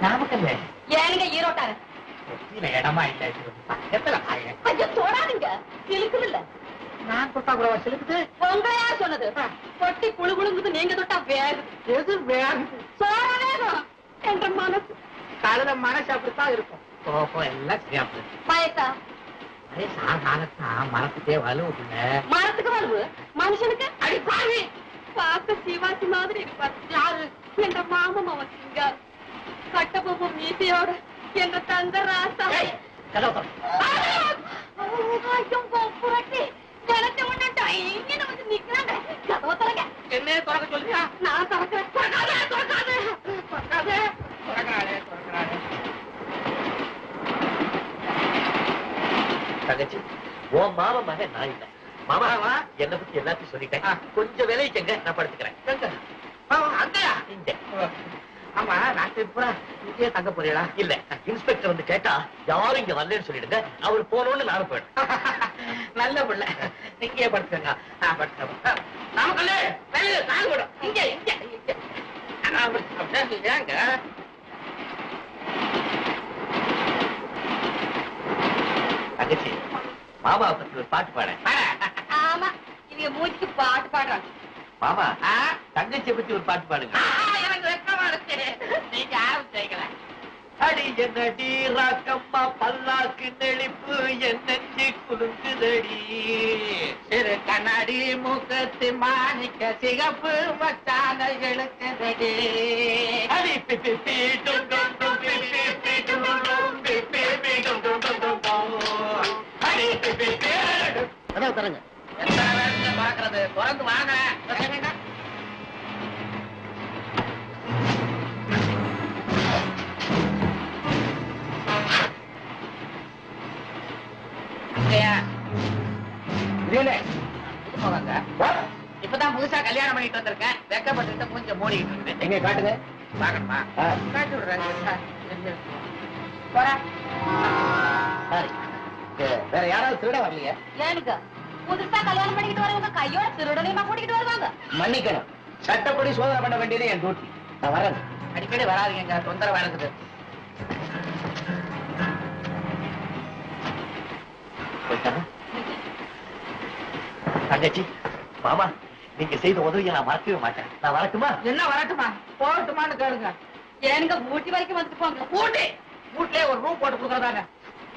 நாமக்கல்ல ஏனுங்க ஈரோட்டார இடமா இல்ல பக்கத்துல ஐயோ தொடாதீங்க சிலுக்குது இல்ல நான் தொட்டா கூட சிலுக்குது உங்களையா சொன்னது பொட்டி குழு குழுங்குது நீங்க தொட்டா வேகுது எது வேகுது சோற வேகம் என்ற மனசு காலையில மனசு அப்படித்தான் இருக்கும் கோபம் எல்லாம் சரியாப்பு பயத்தா அரே சாகாலத்தான் மரத்துக்கே வலுவுல மரத்துக்கு வலுவு மனுஷனுக்கு அடி பாவி பார்க்க சிவாசி மாதிரி இருப்பார் யாரு என்ற மாமன் அவன் சிங்கார் கட்டபொம்ம மீசையோட என்ற தங்க ராசா என்ன திறக்க சொல்லியா நான் திறக்கிறேன் தங்கச்சி உன் மாமா மகன் நான் இல்ல மாமா என்னை பத்தி எல்லாத்தையும் சொல்லிட்டேன் கொஞ்சம் விளைவிக்கங்க நான் படுத்துக்கிறேன் அங்கயா இங்க ஆமா நாட்டு பூரா இங்கே தங்க போறீங்களா இல்ல இன்ஸ்பெக்டர் வந்து கேட்டா யாரும் இங்க வரலன்னு சொல்லிடுங்க அவர் போனோன்னு நானும் போயிடும் நல்ல பிள்ளை இங்கே படுத்துங்க நமக்குள்ளே கால் விடும் இங்க இங்க ஏங்க தங்கச்சி மாமாவை பத்தி ஒரு பாட்டு பாட ஆமா இவங்க மூச்சுக்கு பாட்டு பாடுறாங்க மாமா தங்கச்சியை பத்தி ஒரு பாட்டு பாடுங்க எனக்கு வெக்கமா இருக்கு நீங்க ஆரம்பிச்சீங்கள அடி என்னடி ராக்கம்மா பல்லாக்கு நெளிப்பு என் நெஞ்சு குலுங்குதடி சிறு கண்ணாடி மூக்கத்து மாணிக்க சிகப்பு மச்சான எழுக்குதடி அடி பிப்பி பி டும் டும் டும் பிப்பி பி டும் டும் பிப்பி பி டும் டும் டும் டும் அடி பிப்பி பி அதான் தரங்க எத்தனை பேருக்கு பாக்குறது பிறந்து வாங்க இப்பதான் புதுசா கல்யாணம் பண்ணிட்டு வந்திருக்கேன் வெக்கப்பட்டு மூஞ்ச மூடிட்டு இருக்கேன் எங்க காட்டுங்க பாக்கணுமா காட்டி விடுறேன் வேற யாராவது திருட வரலையா ஏனுங்க புதுசா கல்யாணம் பண்ணிக்கிட்டு வரவங்க கையோட திருடனையுமா கூட்டிக்கிட்டு வருவாங்க மன்னிக்கணும் சட்டப்படி சோதனை பண்ண வேண்டியது என் டியூட்டி நான் வரேன் அடிக்கடி வராதுங்க தொந்தரவு இருக்குது தங்கச்சி மாமா நீங்க செய்த உதவியை நான் மறக்கவே மாட்டேன் நான் வரட்டுமா என்ன வரட்டுமா போகட்டுமான்னு கேளுங்க ஏனுங்க ஊட்டி வரைக்கும் வந்துட்டு போங்க ஊட்டி வீட்லயே ஒரு ரூம் போட்டு கொடுக்கறதாங்க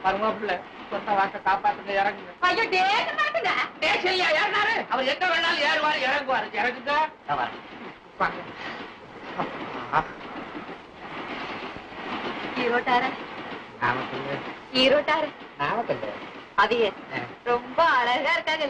மருமப்புல சொந்த வாக்க காப்பாத்துங்க இறங்குங்க ஐயோ டேக்க மாட்டுங்க தேசியா ஏறினாரு அவர் எங்க வேணாலும் ஏறுவாரு இறங்குவாரு இறங்குங்க நான் வரேன் ஈரோட்டார நாமக்கல் ஈரோட்டார நாமக்கல் அது ரொம்ப அழகா இருக்காங்க